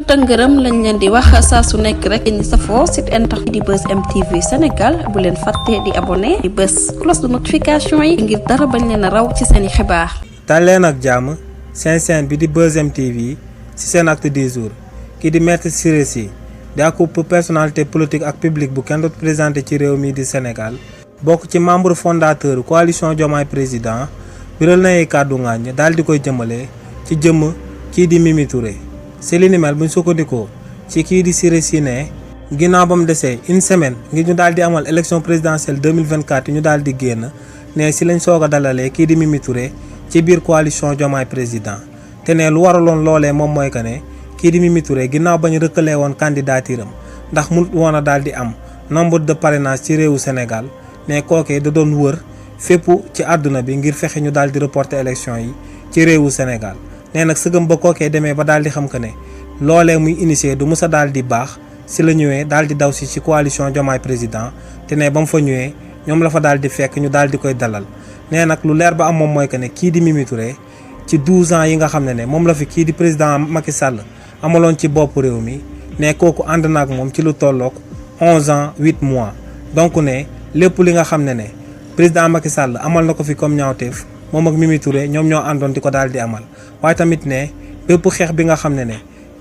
tëngërëm lañ leen di wax saa su nekk rek ñi safoo site internet di Buzz M TV Sénégal bu leen fàtte di abonné di bës cloche de notification yi ngir dara bañ leen a raw ci seeni xibaar. dal leen ak jàmm seen bi di Buzz M TV ci seen acte du jour kii di Maître Ciré Sy di akub personnalité politique ak publique bu kenn doot présenté ci réew mi di Sénégal bokk ci membre fondateur coalition Diomaye Président biral na ay kàddu ngaañ daal di koy jëmale ci jëmm kii di Mimi Touré. ci li ni mel buñ sukkandikoo ci kii di Ciré Sy ne ginnaaw ba mu desee une semaine ngir ñu daal di amal élection présidentielle 2024 ñu daal di génn ne si lañ soog a dalalee kii di Mimi Touré ci biir coalition Diomaye Président te ne lu waraloon loolee moom mooy que ne kii di Mimi Touré ginnaaw ba ñu rëkkalee woon candidature am ndax mu woon a daal di am nombre de parrainage ci réewu Sénégal ne kookee da doon wër fépp ci àdduna bi ngir fexe ñu daal di reporter élection yi ci réewu Sénégal. nee nag sëgëm ba kookee demee ba daal di xam que ne loolee muy initié du musa daal di baax si la ñëwee daal di daw si ci coalition Diomaye Président te ne ba mu fa ñëwee ñoom la fa daal di fekk ñu daal di koy dalal nee nag lu leer ba am moom mooy que ne kii di Mimi Touré ci 12 ans yi nga xam ne moom la fi kii di président Macky Sall amaloon ci bopp réew mi ne kooku ànd na ak moom ci lu tollook 11 ans 8 mois donc ne lépp li nga xam ne président Macky Sall amal na ko fi comme ñaawteef moom ak Mimi Touré ñoom ñoo àndoon di ko daal di amal waaye tamit ne bépp xeex bi nga xam ne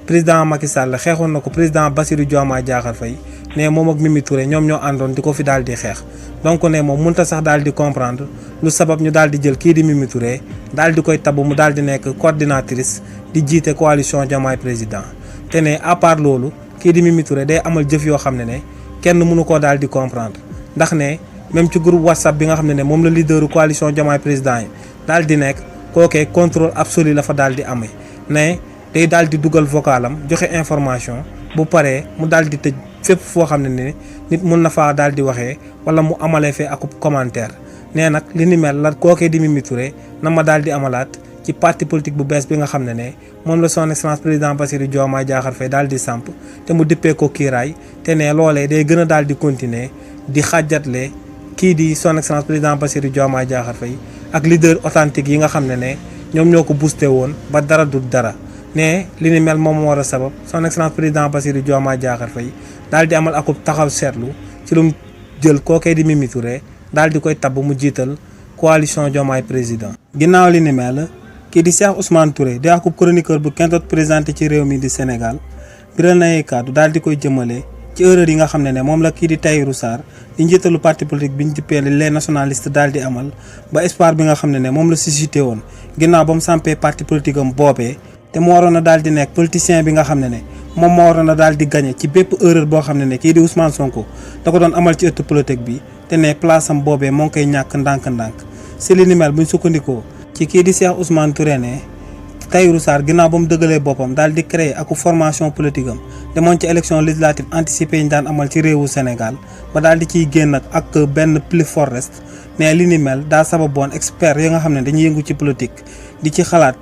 président Macky Sall xeexoon na ko président Bassirou Diomaye Diakhar Faye ne moom ak Mimi Touré ñoom ñoo àndoon di ko fi daal di xeex donc ne moom mënta sax daal di comprendre lu sabab ñu daal di jël kii di Mimi Touré daal di koy tabb mu daal di nekk coordinatrice di jiite coalition Diomaye Président te ne à part loolu kii di Mimi Touré day amal jëf yoo xam ne kenn mënu koo daal di comprendre ndax ne même ci groupe WhatsApp bi nga xam ne moom la leaderu coalition Diomaye Président yi daal di nekk kookee contrôle absolu la fa daal di amee ne day daal di dugal vocalam joxe information bu paree mu daal di tëj fépp foo xam ne nit mun na faa daal di waxee wala mu amalee fee akub commentaire nee nag li ni mel la kookee di Mimi Touré na ma daal di amalaat ci parti politique bu bees bi nga xam ne moom la son excellence président Bassirou Diomaye Diakhar Faye daal di samp te mu dippee ko kiiraay te ne loolee day gën a daal di continuer di xàjjatle kii di son excellence président Bassirou Diomaye Diakhar Faye ak leader authentique yi nga xam ne ñoom ñoo ko boosté woon ba dara du dara ne li ni mel moom moo war a sabab son excellence président Bassirou Diomaye Diakhar Faye daal di amal akub taxaw seetlu ci lu mu jël kookee di Mimi Touré daal di koy tabb mu jiital coalition Diomaye Président. ginnaaw li ni mel kii di Cheikh Ousmane Touré di akub chroniqueur bu kenn doot présenté ci réew mi di Sénégal biral na ay kàddu daal di koy jëmale ci erreur yi nga xam ne moom la kii di Tahirou Sarr di njiitalu parti politique bi ñu dippee les nationalistes daal di amal ba espoir bi nga xam ne moom la suscité woon ginnaaw ba mu sampee parti politique am boobee te mu waroon a daal di nekk politicien bi nga xam ne moom moo waroon a daal di gagné ci bépp erreur boo xam ne kii di Ousmane Sonko da ko doon amal ci ëttu politique bi te ne place am boobee moo ngi koy ñàkk ndànk-ndànk si li ni mel buñ sukkandikoo ci kii di Cheikh Ousmane Touré ne Tahirou Sarr ginnaaw ba mu dëggalee boppam daal di créer ak formation politique am demoon ci élection législative anticipée yi ñu daan amal ci réewu Sénégal ba daal di ciy génn ak benn plus fort reste mais li ni mel daa sababoon expert yi nga xam ne dañuy yëngu ci politique di ci xalaat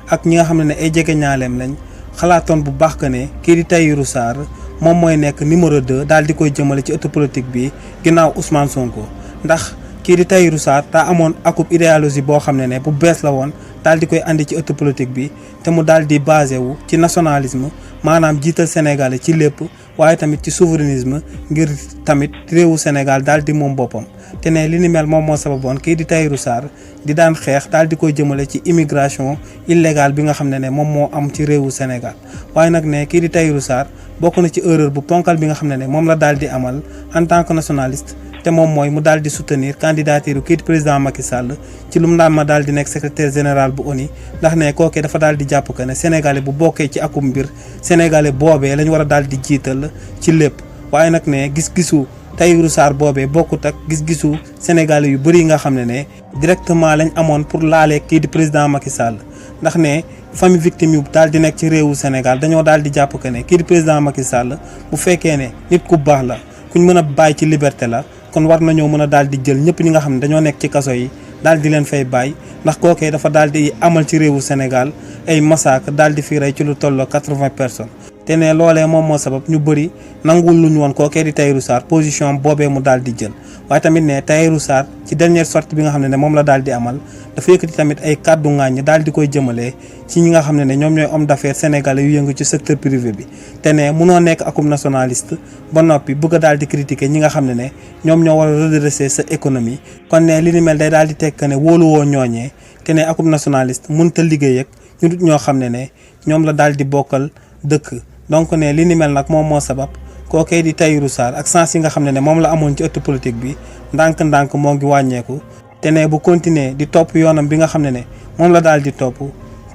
ak ñi nga xam ne ay jege ñaaleem lañ xalaatoon bu baax que ne kii di Tahirou Sarr moom mooy nekk numéro 2 daal di koy jëmale ci ëttu politique bi ginnaaw Ousmane Sonko ndax kii di Tahirou Sarr daa amoon akub idéologie boo xam ne bu bees la woon daal di koy andi ci ëttu politique bi te mu daal di basé wu ci nationalisme maanaam jiital Sénégal ci lépp waaye tamit ci souverainisme ngir tamit réewu Sénégal daal di moom boppam te ne li ni mel moom moo sababoon kii di Tahirou Sarr di daan xeex daal di koy jëmale ci immigration illégale bi nga xam ne moom moo am ci réewu Sénégal waaye nag ne kii di Tahirou Sarr bokk na ci erreur bu ponkal bi nga xam ne moom la daal di amal en tant que nationaliste te moom mooy mu daal di soutenir candidature kii di président Macky Sall ci lu mu naan ma daal di nekk secrétaire général bu ONU ndax ne kookee dafa daal di jàpp que ne sénégalais bu bokkee ci akum mbir sénégalais boobee lañ war a daal di jiital ci lépp waaye nag ne gis-gisu Tahirou Sarr boobee bokkut ak gis-gisu sénégalais yu bëri yi nga xam ne directement lañ amoon pour laalee kii di président Macky Sall ndax ne famille victime yu daal di nekk ci réewu Sénégal dañoo daal di jàpp que ne kii di président Macky Sall bu fekkee ne nit ku baax la kuñ mën a bàyyi ci liberté la kon war nañoo mën a daal di jël ñëpp ñi nga xam ne dañoo nekk ci kaso yi daal di leen fay bàyyi ndax kookee dafa daal di amal ci réewu Sénégal ay massacre daal di fi rey ci lu tolloo 80 personnes te ne loolee moom moo sabab ñu bëri nangul luñ woon kookee di Tahirou Sarr position boobee mu daal di jël. waaye tamit ne Tahirou Sarr ci dernière sortie bi nga xam ne moom la daal di amal dafa yëkkati tamit ay kàddu ŋaañ daal di koy jëmale ci ñi nga xam ne ñoom ñooy homme d'affaires sénégalais yu yëngu ci secteur privé bi. te ne munoo nekk akum nationaliste ba noppi bëgg a daal di critiquer ñi nga xam ne ñoom ñoo war a redresser sa économie. kon ne li ni mel day daal di tekk ne wóoluwoo ñooñee te ne akum nationaliste mënut a liggéey ak ñu dut ñoo xam ne ñoom la daal di bokkal dëkk. donc ne li ni mel nag moom moo sabab kookee di Tahirou Sarr ak sens yi nga xam ne moom la amoon ci ëtt politique bi ndànk-ndànk moo ngi wàññeeku. te ne bu continuer di topp yoonam bi nga xam ne moom la daal di topp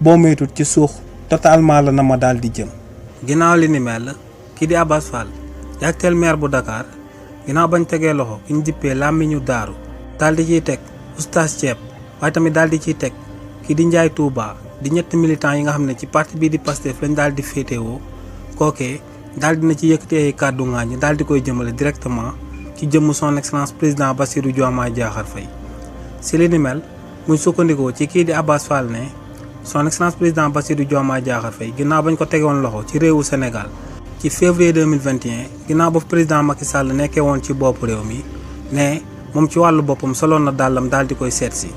boo moytut ci suux totalement la na ma daal di jëm. ginnaaw li ni mel kii di Abass Fall di actuel maire bu Dakar ginnaaw bañ tegee loxo ki ñu dippee làmmiñu daaru daal di ciy teg oustaz Thiep waaye tamit daal di ciy teg kii di Ndiaye Touba di ñetti militants yi nga xam ne ci parti bii di Pastef lañ daal di féetewoo kookee daal dina ci yëkkati ay kàddu ngaañ daal di koy jëmale directement ci jëmm son excellence président Bassirou Diomaye Diakhar Faye. si li ni mel buñ sukkandikoo ci kii di Abass Fall ne son excellence président Bassirou Diomaye Diakhar Faye ginnaaw bañ ko tegoon loxo ci réewu Sénégal ci février 2021 ginnaaw ba président Macky Sall nekkee woon ci bopp réew mi ne moom ci wàllu boppam soloon na dàllam daal di koy seet si.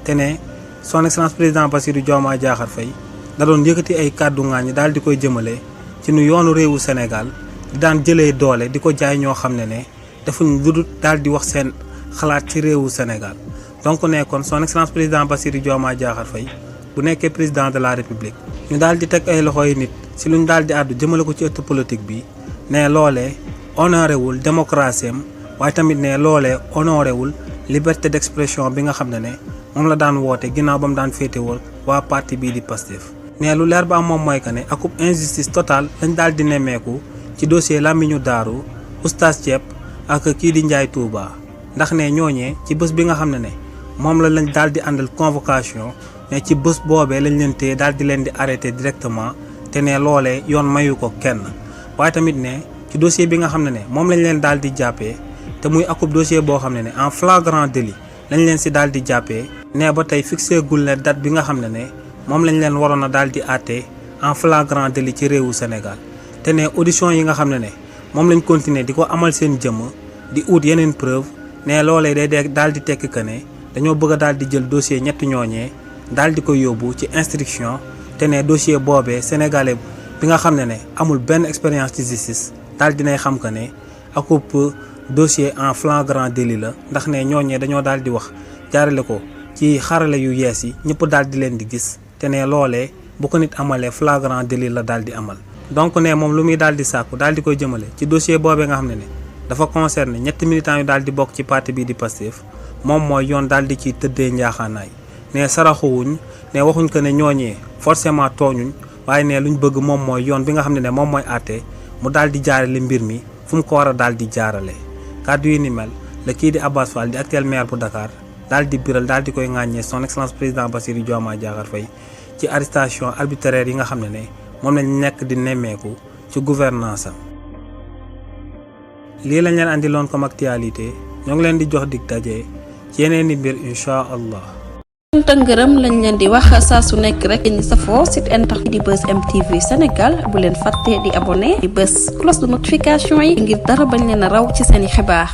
te ne son excellence président Bassirou Diomaye Diakhar Faye da doon yëkkati ay kàddu ngaañ daal di koy jëmale ci nu yoonu réewu Sénégal di daan jëlee doole di ko jaay ñoo xam ne defuñ lu dul daal di wax seen xalaat ci réewu Sénégal. donc ne kon son excellence président Bassirou Diomaye Diakhar Faye bu nekkee président de la république ñu daal di teg ay loxoy nit si luñ daal di àddu jëmale ko ci ëtt politique bi ne loolee honoré wul démocratie am waaye tamit ne loolee honoré wul liberté d'expression bi nga xam ne moom la daan woote ginnaaw ba mu daan féetewoo waa parti bii di Pastef. ne lu leer ba am moom mooy que ne akub injustice totale lañ daal di nemmeeku ci dossier làmmiñu daaru oustaz Thiep ak kii di Ndiaye Touba ndax ne ñooñee ci bés bi nga xam ne moom la lañ daal di àndal convocation ne ci bés boobee lañ leen téye daal di leen di arrêté directement te ne loolee yoon mayu ko kenn. waaye tamit ne ci dossier bi nga xam ne moom lañ leen daal di jàppee te muy akub dossier boo xam ne en flagrant délit lañ leen si daal di jàppee ne ba tey fixé gul ne date bi nga xam ne moom lañ leen waroon a daal di àtte en flagrant délit ci réewu Sénégal. te ne audition yi nga xam ne moom lañ continuer di ko amal seen jëmm di ut yeneen preuve ne loolee day daal di tekk que ne dañoo bëgg a daal di jël dossier ñetti ñooñee daal di ko yóbbu ci instruction. te ne dossier boobee sénégalais bi nga xam ne amul benn expérience ci justice daal dinay xam que ne akub dossier en flagrant délit la ndax ne ñooñee dañoo daal di wax jaarale ko ci xarale yu yees yi ñëpp daal di leen di gis. te ne loolee bu ko nit amalee flagrant délit la daal di amal. donc ne moom lu muy daal di sàkku daal di koy jëmale ci dossier boobee nga xam ne dafa concerné ñetti militants yu daal di bokk ci parti bii di Pastef moom mooy yoon daal di ciy tëddee njaaxaanaay. ne saraxuwuñ ne waxuñ ko ne ñooñee forcément tooñuñ waaye ne luñ bëgg moom mooy yoon bi nga xam ne moom mooy àtte mu daal di jaarale mbir mi fu mu ko war a daal di jaarale. kàddu yi ni mel la kii di Abass Fall di actuel maire bu Dakar daal di biral daal di koy ŋàññee son excellence président Bassirou Diomaye Diakhar Faye ci arrestation arbitraire yi nga xam ne moom lañ nekk di nemmeeku ci gouvernance am. lii lañ leen andiloon comme actualité ñoo ngi leen di jox dig daje ci yeneen i mbir incha allah. sant ak ngërëm lañ leen di wax saa su nekk rek ñi safoo site internet di Buzz M TV Sénégal bu leen fàtte di abonné di bës cloche de notification yi ngir dara bañ leen a raw ci seeni xibaar.